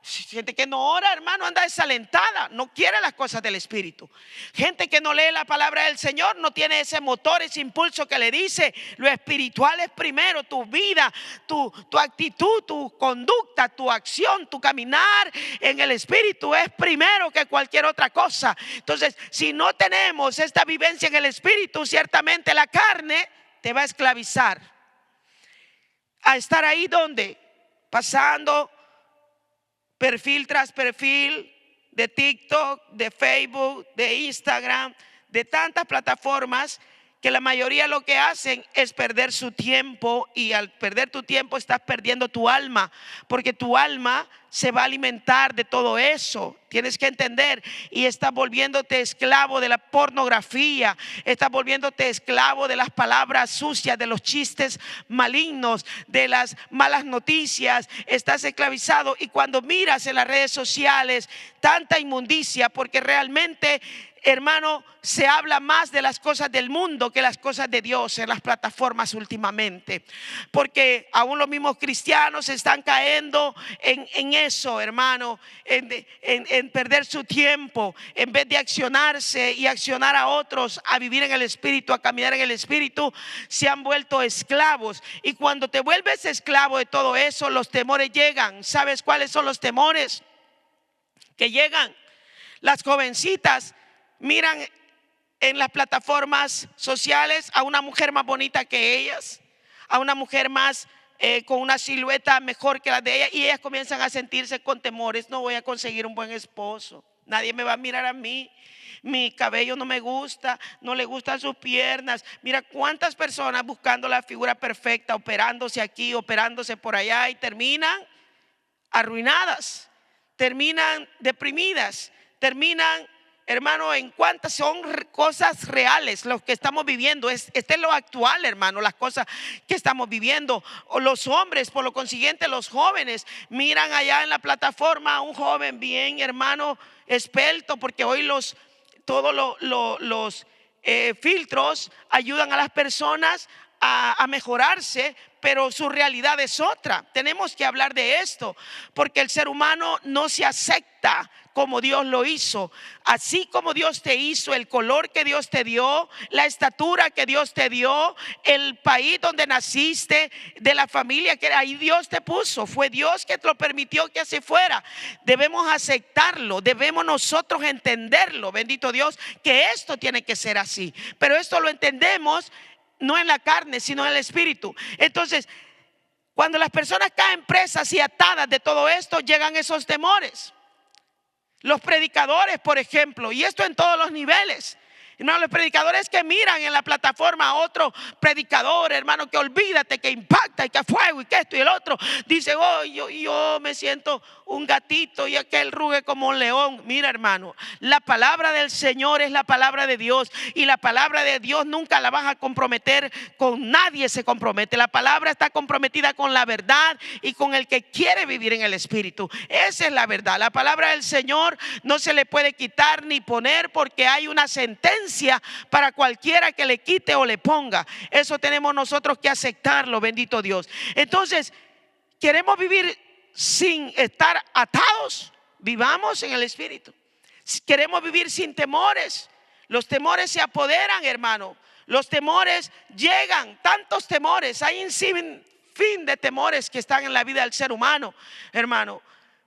Gente que no ora, hermano, anda desalentada, no quiere las cosas del Espíritu. Gente que no lee la palabra del Señor, no tiene ese motor, ese impulso que le dice: lo espiritual es primero, tu vida, tu actitud, tu conducta, tu acción, tu caminar en el Espíritu es primero que cualquier otra cosa. Entonces, si no tenemos esta vivencia en el Espíritu, ciertamente la carne te va a esclavizar a estar ahí donde, pasando perfil tras perfil de TikTok, de Facebook, de Instagram, de tantas plataformas, que la mayoría lo que hacen es perder su tiempo, y al perder tu tiempo estás perdiendo tu alma, porque tu alma se va a alimentar de todo eso. Tienes que entender, y estás volviéndote esclavo de la pornografía, estás volviéndote esclavo de las palabras sucias, de los chistes malignos, de las malas noticias. Estás esclavizado, y cuando miras en las redes sociales tanta inmundicia, porque realmente, hermano, se habla más de las cosas del mundo que las cosas de Dios en las plataformas últimamente, porque aún los mismos cristianos están cayendo en eso, hermano, en perder su tiempo, en vez de accionarse y accionar a otros a vivir en el Espíritu, a caminar en el Espíritu. Se han vuelto esclavos, y cuando te vuelves esclavo de todo eso, los temores llegan. ¿Sabes cuáles son los temores que llegan? Las jovencitas miran en las plataformas sociales a una mujer más bonita que ellas, a una mujer más con una silueta mejor que la de ellas, y ellas comienzan a sentirse con temores: no voy a conseguir un buen esposo, nadie me va a mirar a mí, mi cabello no me gusta, no le gustan sus piernas. Mira cuántas personas buscando la figura perfecta, operándose aquí, operándose por allá, y terminan arruinadas, terminan deprimidas, terminan, hermano, en cuantas son cosas reales lo que estamos viviendo. Este es lo actual, hermano, las cosas que estamos viviendo. O los hombres, por lo consiguiente, los jóvenes miran allá en la plataforma a un joven bien, hermano, esbelto, porque hoy todos los filtros ayudan a las personas a mejorarse, pero su realidad es otra. Tenemos que hablar de esto, porque el ser humano no se acepta como Dios lo hizo. Así como Dios te hizo, el color que Dios te dio, la estatura que Dios te dio, el país donde naciste, de la familia que ahí Dios te puso, fue Dios que te lo permitió que así fuera. Debemos aceptarlo, debemos nosotros entenderlo, bendito Dios, que esto tiene que ser así. Pero esto lo entendemos no en la carne, sino en el Espíritu. Entonces, cuando las personas caen presas y atadas de todo esto, llegan esos temores. Los predicadores, por ejemplo, y esto en todos los niveles. Hermano, los predicadores que miran en la plataforma a otro predicador, hermano, que olvídate, que impacta, y que a fuego, y que esto y el otro, dice: oh, yo me siento un gatito y aquel ruge como un león. Mira, hermano, la palabra del Señor es la palabra de Dios, y la palabra de Dios nunca la vas a comprometer con nadie. Se compromete, la palabra está comprometida con la verdad y con el que quiere vivir en el Espíritu. Esa es la verdad. La palabra del Señor no se le puede quitar ni poner, porque hay una sentencia para cualquiera que le quite o le ponga. Eso tenemos nosotros que aceptarlo, bendito Dios. Entonces, queremos vivir sin estar atados, vivamos en el Espíritu. Queremos vivir sin temores. Los temores se apoderan, hermano. Los temores llegan, tantos temores. Hay un sinfín de temores que están en la vida del ser humano, hermano.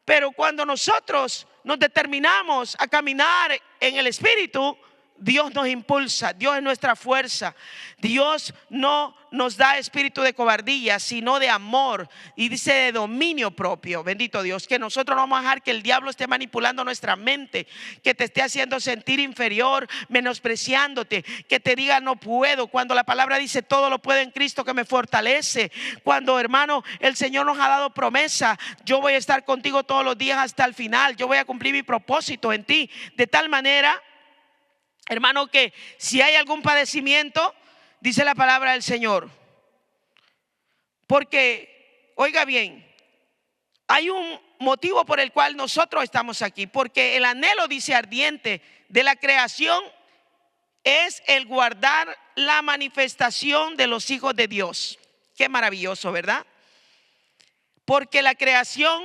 Pero cuando nosotros nos determinamos a caminar en el Espíritu, Dios nos impulsa, Dios es nuestra fuerza. Dios no nos da espíritu de cobardía, sino de amor, y dice de dominio propio. Bendito Dios, que nosotros no vamos a dejar que el diablo esté manipulando nuestra mente, que te esté haciendo sentir inferior, menospreciándote, que te diga no puedo, cuando la palabra dice todo lo puedo en Cristo que me fortalece. Cuando, hermano, el Señor nos ha dado promesa: yo voy a estar contigo todos los días hasta el final, yo voy a cumplir mi propósito en ti. De tal manera, hermano, que si hay algún padecimiento, dice la palabra del Señor, porque, oiga bien, hay un motivo por el cual nosotros estamos aquí, porque el anhelo, dice, ardiente de la creación es el guardar la manifestación de los hijos de Dios. Qué maravilloso, ¿verdad? Porque la creación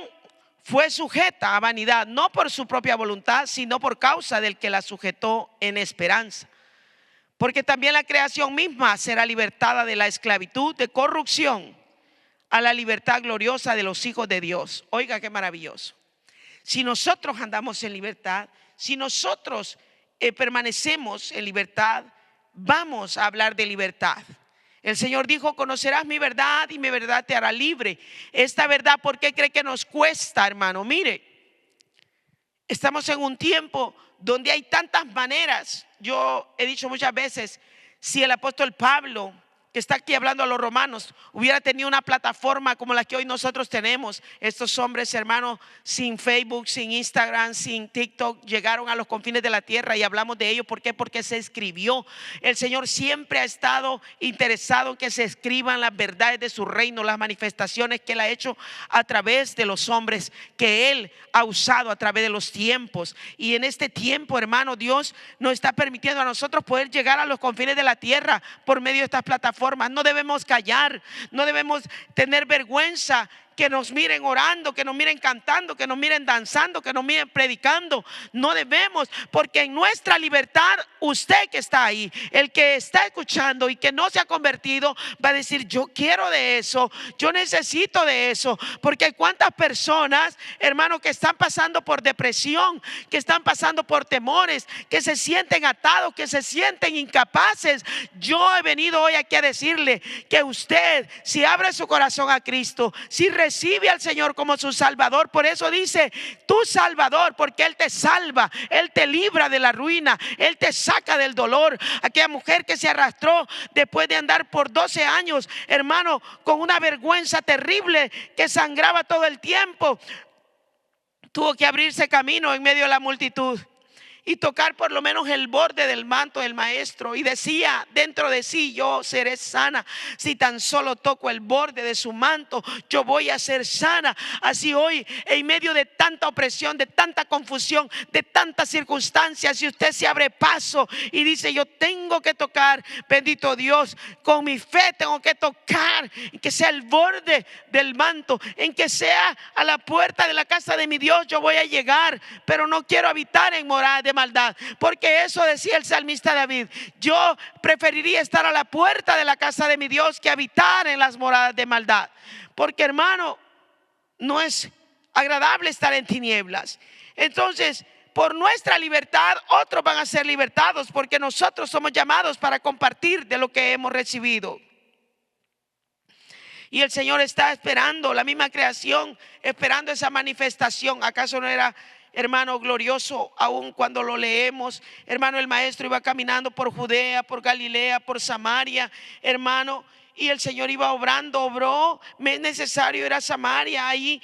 fue sujeta a vanidad, no por su propia voluntad, sino por causa del que la sujetó en esperanza. Porque también la creación misma será libertada de la esclavitud de corrupción a la libertad gloriosa de los hijos de Dios. Oiga, qué maravilloso. Si nosotros andamos en libertad, si nosotros permanecemos en libertad, vamos a hablar de libertad. El Señor dijo: conocerás mi verdad y mi verdad te hará libre. Esta verdad, ¿por qué cree que nos cuesta, hermano? Mire, estamos en un tiempo donde hay tantas maneras. Yo he dicho muchas veces, si el apóstol Pablo, que está aquí hablando a los romanos, hubiera tenido una plataforma como la que hoy nosotros tenemos, estos hombres, hermanos, sin Facebook, sin Instagram, sin TikTok, llegaron a los confines de la tierra y hablamos de ello. ¿Por qué? Porque se escribió. El Señor siempre ha estado interesado en que se escriban las verdades de su reino, las manifestaciones que Él ha hecho a través de los hombres que Él ha usado a través de los tiempos. Y en este tiempo, hermano, Dios nos está permitiendo a nosotros poder llegar a los confines de la tierra por medio de estas plataformas. No debemos callar, no debemos tener vergüenza que nos miren orando, que nos miren cantando, que nos miren danzando, que nos miren predicando. No debemos, porque en nuestra libertad, usted que está ahí, el que está escuchando y que no se ha convertido, va a decir: yo quiero de eso, yo necesito de eso. Porque hay cuántas personas, hermano, que están pasando por depresión, que están pasando por temores, que se sienten atados, que se sienten incapaces. Yo he venido hoy aquí a decirle que usted, si abre su corazón a Cristo, si recibe al Señor como su Salvador, por eso dice tu Salvador, porque Él te salva, Él te libra de la ruina, Él te saca del dolor. Aquella mujer que se arrastró después de andar por 12 años, hermano, con una vergüenza terrible, que sangraba todo el tiempo, tuvo que abrirse camino en medio de la multitud y tocar por lo menos el borde del manto del maestro, y decía dentro de sí: yo seré sana, si tan solo toco el borde de su manto, yo voy a ser sana. Así hoy, en medio de tanta opresión, de tanta confusión, de tantas circunstancias, si usted se abre paso y dice: yo tengo que tocar, bendito Dios, con mi fe tengo que tocar, en que sea el borde del manto, en que sea a la puerta de la casa de mi Dios, yo voy a llegar. Pero no quiero habitar en morada de maldad, porque eso decía el salmista David: yo preferiría estar a la puerta de la casa de mi Dios que habitar en las moradas de maldad. Porque, hermano, no es agradable estar en tinieblas. Entonces, por nuestra libertad, otros van a ser libertados, porque nosotros somos llamados para compartir de lo que hemos recibido. Y el Señor está esperando, la misma creación, esperando esa manifestación. ¿Acaso no era, hermano, glorioso aún cuando lo leemos? Hermano, el maestro iba caminando por Judea, por Galilea, por Samaria, hermano, y el Señor iba obrando, obró. Es necesario ir a Samaria. Ahí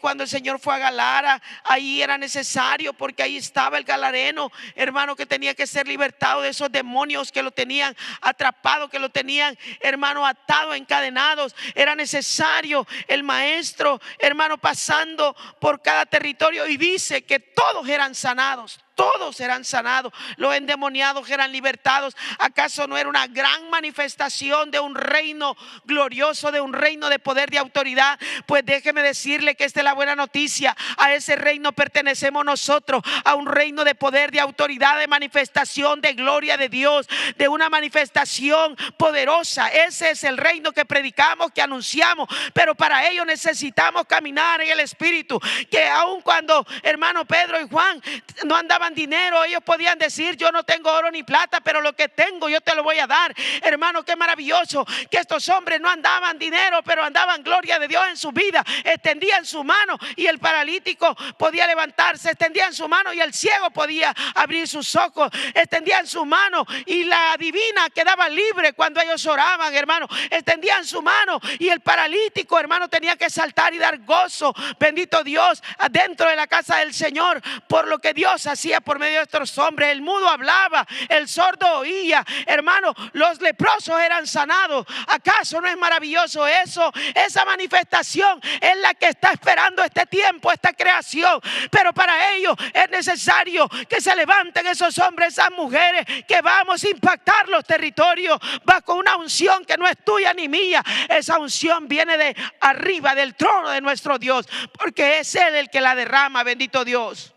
cuando el Señor fue a Galara, ahí era necesario, porque ahí estaba el galareno, hermano, que tenía que ser libertado de esos demonios que lo tenían atrapado, que lo tenían, hermano, atado, encadenados. Era necesario el maestro, hermano, pasando por cada territorio, y dice que todos eran sanados. Todos eran sanados, los endemoniados eran libertados. ¿Acaso no era una gran manifestación de un reino glorioso, de un reino de poder, de autoridad? Pues déjeme decirle que esta es la buena noticia. A ese reino pertenecemos nosotros, a un reino de poder, de autoridad, de manifestación, de gloria de Dios, de una manifestación poderosa. Ese es el reino que predicamos, que anunciamos. Pero para ello necesitamos caminar en el Espíritu. Que aun cuando, hermano, Pedro y Juan no andaban dinero, ellos podían decir: yo no tengo oro ni plata, pero lo que tengo yo te lo voy a dar. Hermano, qué maravilloso que estos hombres no andaban dinero, pero andaban gloria de Dios en su vida. Extendían su mano y el paralítico podía levantarse, extendían su mano y el ciego podía abrir sus ojos, extendían su mano y la divina quedaba libre cuando ellos oraban, hermano. Extendían su mano y el paralítico, hermano, tenía que saltar y dar gozo, bendito Dios, adentro de la casa del Señor, por lo que Dios hacía hacía por medio de estos hombres. El mudo hablaba, el sordo oía. Hermano, los leprosos eran sanados. ¿Acaso no es maravilloso eso? Esa manifestación es la que está esperando este tiempo, esta creación. Pero para ello es necesario que se levanten esos hombres, esas mujeres, que vamos a impactar los territorios bajo una unción que no es tuya ni mía. Esa unción viene de arriba, del trono de nuestro Dios, porque es Él el que la derrama, bendito Dios.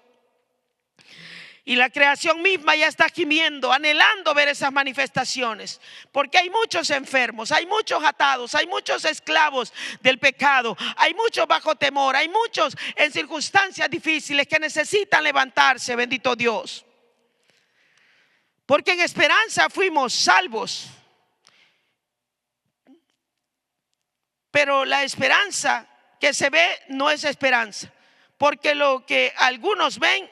Y la creación misma ya está gimiendo, anhelando ver esas manifestaciones, porque hay muchos enfermos, hay muchos atados, hay muchos esclavos del pecado, hay muchos bajo temor, hay muchos en circunstancias difíciles que necesitan levantarse, bendito Dios. Porque en esperanza fuimos salvos. Pero la esperanza que se ve no es esperanza, porque lo que algunos ven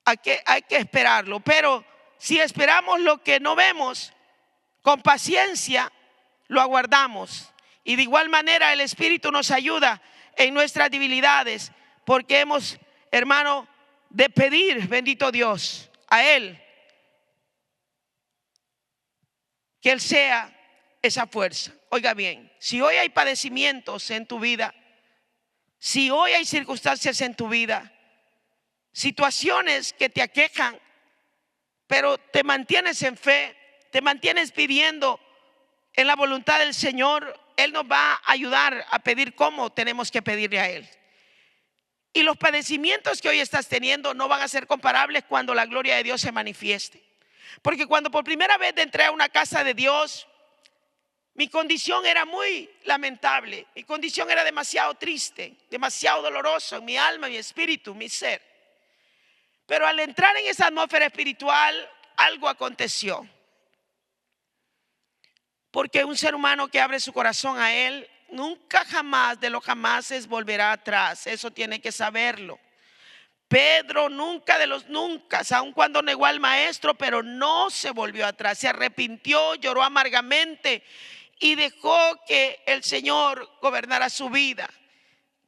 hay que esperarlo. Pero si esperamos lo que no vemos, con paciencia lo aguardamos. Y de igual manera el Espíritu nos ayuda en nuestras debilidades, porque hemos, hermano, de pedir, bendito Dios, a Él, que Él sea esa fuerza. Oiga bien, si hoy hay padecimientos en tu vida, si hoy hay circunstancias en tu vida, situaciones que te aquejan, pero te mantienes en fe, te mantienes pidiendo en la voluntad del Señor, Él nos va a ayudar a pedir cómo tenemos que pedirle a Él. Y los padecimientos que hoy estás teniendo no van a ser comparables cuando la gloria de Dios se manifieste. Porque cuando por primera vez entré a una casa de Dios, mi condición era muy lamentable. Mi condición era demasiado triste, demasiado dolorosa en mi alma, mi espíritu, mi ser. Pero al entrar en esa atmósfera espiritual, algo aconteció. Porque un ser humano que abre su corazón a Él, nunca jamás de los jamases volverá atrás. Eso tiene que saberlo. Pedro nunca de los nunca, aun cuando negó al maestro, pero no se volvió atrás. Se arrepintió, lloró amargamente y dejó que el Señor gobernara su vida.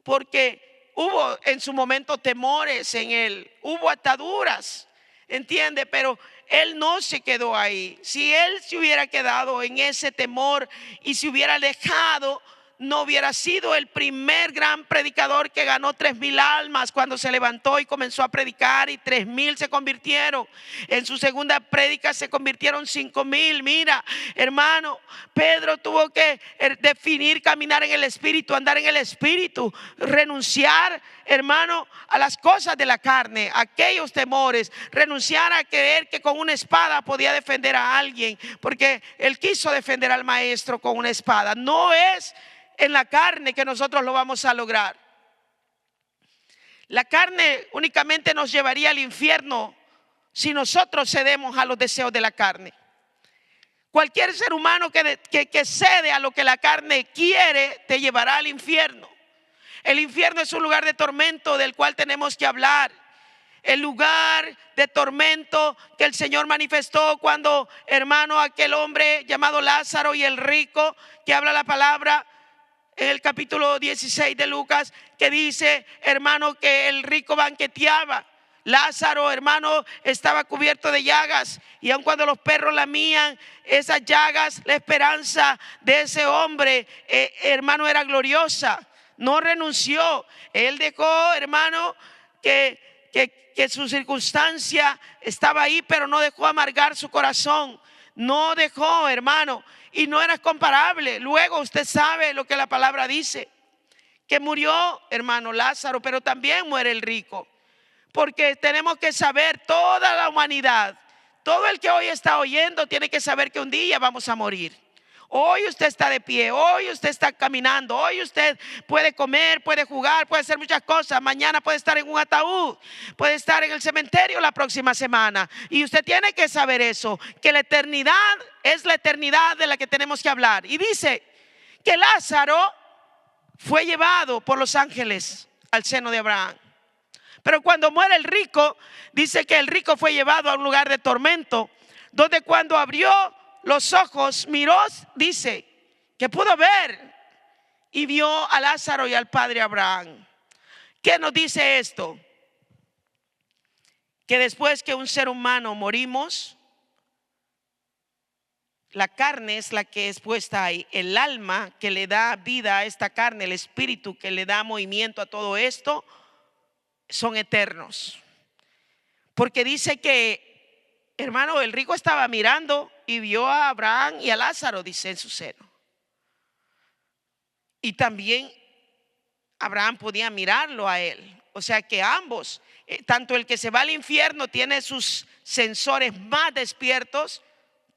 Porque hubo en su momento temores en él, hubo ataduras, ¿entiende? Pero él no se quedó ahí. Si él se hubiera quedado en ese temor y se hubiera alejado, no hubiera sido el primer gran predicador que ganó 3,000 almas cuando se levantó y comenzó a predicar, y 3,000 se convirtieron. En su segunda prédica se convirtieron 5,000. Mira, hermano, Pedro tuvo que definir caminar en el Espíritu, andar en el Espíritu, renunciar, hermano, a las cosas de la carne, a aquellos temores, renunciar a creer que con una espada podía defender a alguien, porque él quiso defender al maestro con una espada. No es en la carne que nosotros lo vamos a lograr. La carne únicamente nos llevaría al infierno si nosotros cedemos a los deseos de la carne. Cualquier ser humano que cede a lo que la carne quiere te llevará al infierno. El infierno es un lugar de tormento del cual tenemos que hablar. El lugar de tormento que el Señor manifestó cuando, hermano, aquel hombre llamado Lázaro y el rico, que habla la palabra en el capítulo 16 de Lucas, que dice, hermano, que el rico banqueteaba. Lázaro, hermano, estaba cubierto de llagas, y aun cuando los perros lamían esas llagas, la esperanza de ese hombre, hermano, era gloriosa. No renunció. Él dejó, hermano, que su circunstancia estaba ahí, pero no dejó amargar su corazón. No dejó, hermano, y no era comparable. Luego usted sabe lo que la palabra dice, que murió, hermano, Lázaro, pero también muere el rico. Porque tenemos que saber, toda la humanidad, todo el que hoy está oyendo tiene que saber que un día vamos a morir. Hoy usted está de pie, hoy usted está caminando, hoy usted puede comer, puede jugar, puede hacer muchas cosas. Mañana puede estar en un ataúd, puede estar en el cementerio la próxima semana. Y usted tiene que saber eso, que la eternidad es la eternidad de la que tenemos que hablar. Y dice que Lázaro fue llevado por los ángeles al seno de Abraham. Pero cuando muere el rico, dice que el rico fue llevado a un lugar de tormento, donde cuando abrió los ojos, miró, dice que pudo ver y vio a Lázaro y al padre Abraham. ¿Qué nos dice esto? que después que un ser humano morimos, la carne es la que es puesta ahí. El alma que le da vida a esta carne, el espíritu que le da movimiento a todo esto, son eternos. Porque dice que, hermano, el rico estaba mirando y vio a Abraham y a Lázaro, dice, en su seno. Y también Abraham podía mirarlo a él. O sea que ambos, tanto el que se va al infierno tiene sus sensores más despiertos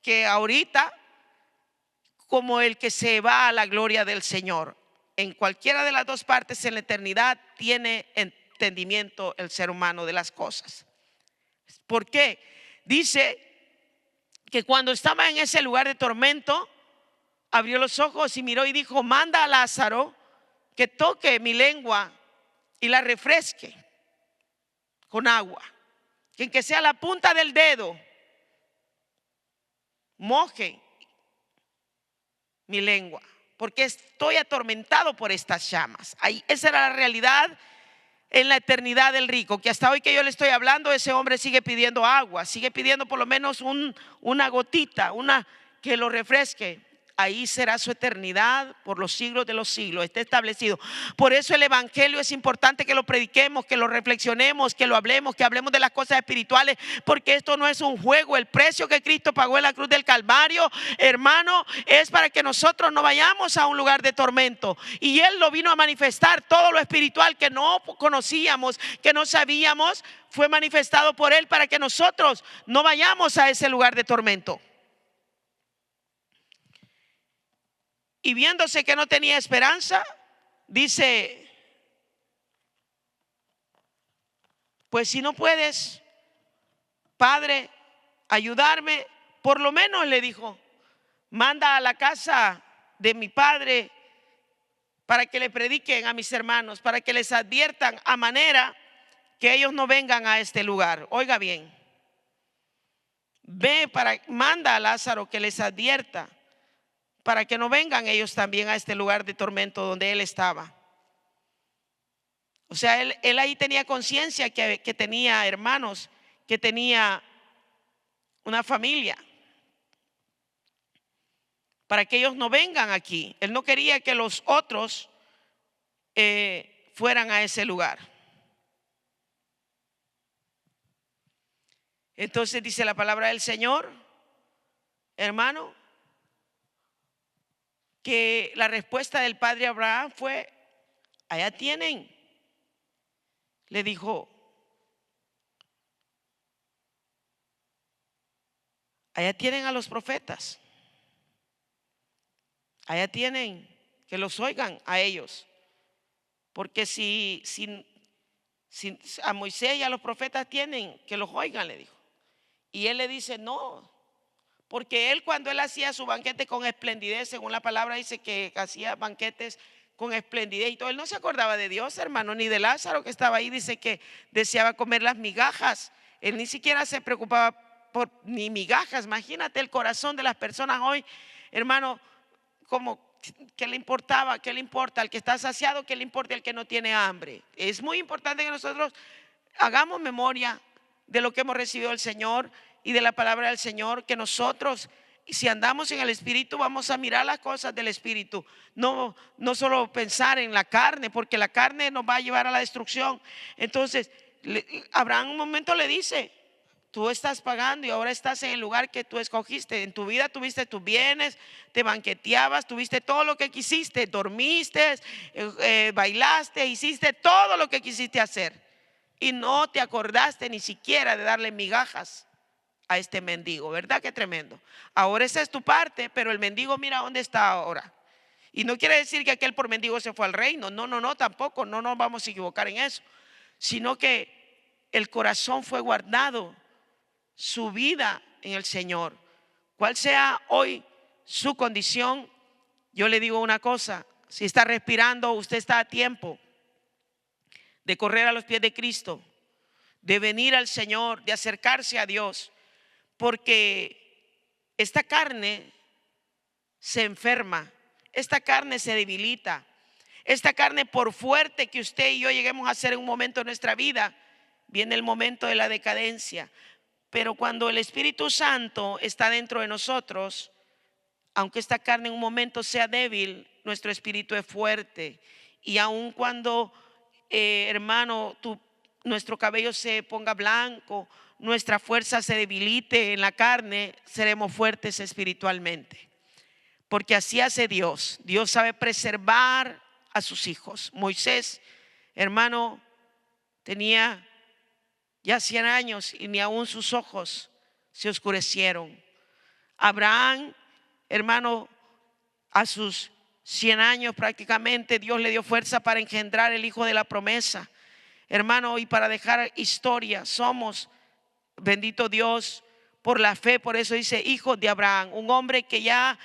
que ahorita, como el que se va a la gloria del Señor. En cualquiera de las dos partes en la eternidad tiene entendimiento el ser humano de las cosas. ¿Por qué? Dice que cuando estaba en ese lugar de tormento, abrió los ojos y miró y dijo: manda a Lázaro que toque mi lengua y la refresque con agua, que sea la punta del dedo moje mi lengua, porque estoy atormentado por estas llamas. Ahí, esa era la realidad en la eternidad del rico, que hasta hoy que yo le estoy hablando, ese hombre sigue pidiendo agua, sigue pidiendo por lo menos una gotita, una que lo refresque. Ahí será su eternidad por los siglos de los siglos, está establecido. Por eso el evangelio es importante que lo prediquemos, que lo reflexionemos, que lo hablemos, que hablemos de las cosas espirituales, porque esto no es un juego. El precio que Cristo pagó en la cruz del Calvario, hermano, es para que nosotros no vayamos a un lugar de tormento. Y Él lo vino a manifestar, todo lo espiritual que no conocíamos, que no sabíamos, fue manifestado por Él para que nosotros no vayamos a ese lugar de tormento. Y viéndose que no tenía esperanza, dice: pues si no puedes, Padre, ayudarme, por lo menos, le dijo, manda a la casa de mi padre para que le prediquen a mis hermanos, para que les adviertan, a manera que ellos no vengan a este lugar. Oiga bien, manda a Lázaro que les advierta, para que no vengan ellos también a este lugar de tormento donde él estaba. O sea, él ahí tenía conciencia que tenía hermanos, que tenía una familia, para que ellos no vengan aquí. Él no quería que los otros fueran a ese lugar. Entonces dice la palabra del Señor, hermano, que la respuesta del padre Abraham fue: allá tienen. Le dijo: allá tienen a los profetas, allá tienen, que los oigan a ellos. Porque si a Moisés y a los profetas tienen, que los oigan, le dijo. Y él le dice: no, porque él, cuando él hacía su banquete con esplendidez, según la palabra dice que hacía banquetes con esplendidez y todo, él no se acordaba de Dios, hermano, ni de Lázaro que estaba ahí. Dice que deseaba comer las migajas. Él ni siquiera se preocupaba por ni migajas. Imagínate el corazón de las personas hoy, hermano, como ¿qué le importaba? ¿Qué le importa al que está saciado? ¿Qué le importa al que no tiene hambre? Es muy importante que nosotros hagamos memoria de lo que hemos recibido del Señor y de la palabra del Señor, que nosotros, si andamos en el Espíritu, vamos a mirar las cosas del Espíritu, no solo pensar en la carne, porque la carne nos va a llevar a la destrucción. Entonces Abraham un momento le dice: tú estás pagando y ahora estás en el lugar que tú escogiste. En tu vida tuviste tus bienes, te banqueteabas, tuviste todo lo que quisiste, dormiste, bailaste, hiciste todo lo que quisiste hacer, y no te acordaste ni siquiera de darle migajas a este mendigo. ¿Verdad? Qué tremendo. Ahora esa es tu parte, pero el mendigo mira dónde está ahora. Y no quiere decir que aquel por mendigo se fue al reino. No, tampoco. No nos vamos a equivocar en eso. Sino que el corazón fue guardado, su vida en el Señor. Cual sea hoy su condición, yo le digo una cosa: si está respirando, usted está a tiempo de correr a los pies de Cristo, de venir al Señor, de acercarse a Dios. Porque esta carne se enferma, esta carne se debilita, esta carne, por fuerte que usted y yo lleguemos a ser en un momento de nuestra vida, viene el momento de la decadencia. Pero cuando el Espíritu Santo está dentro de nosotros, aunque esta carne en un momento sea débil, nuestro espíritu es fuerte. Y aun cuando, hermano, nuestro cabello se ponga blanco, nuestra fuerza se debilite en la carne, seremos fuertes espiritualmente. Porque así hace Dios. Dios sabe preservar a sus hijos. Moisés, hermano, tenía ya 100 años y ni aún sus ojos se oscurecieron. Abraham, hermano, a sus 100 años prácticamente Dios le dio fuerza para engendrar el hijo de la promesa. Hermano, y para dejar historia, somos, bendito Dios, por la fe. Por eso dice hijos de Abraham, un hombre que ya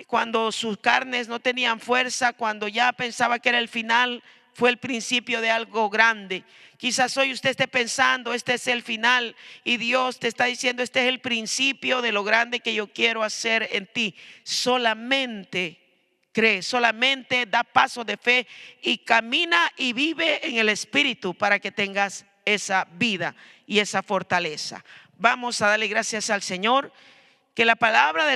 cuando sus carnes no tenían fuerza, cuando ya pensaba que era el final, fue el principio de algo grande. Quizás hoy usted esté pensando, este es el final, y Dios te está diciendo, este es el principio de lo grande que yo quiero hacer en ti. Solamente cree, solamente da pasos de fe y camina y vive en el Espíritu para que tengas esa vida y esa fortaleza. Vamos a darle gracias al Señor, que la palabra del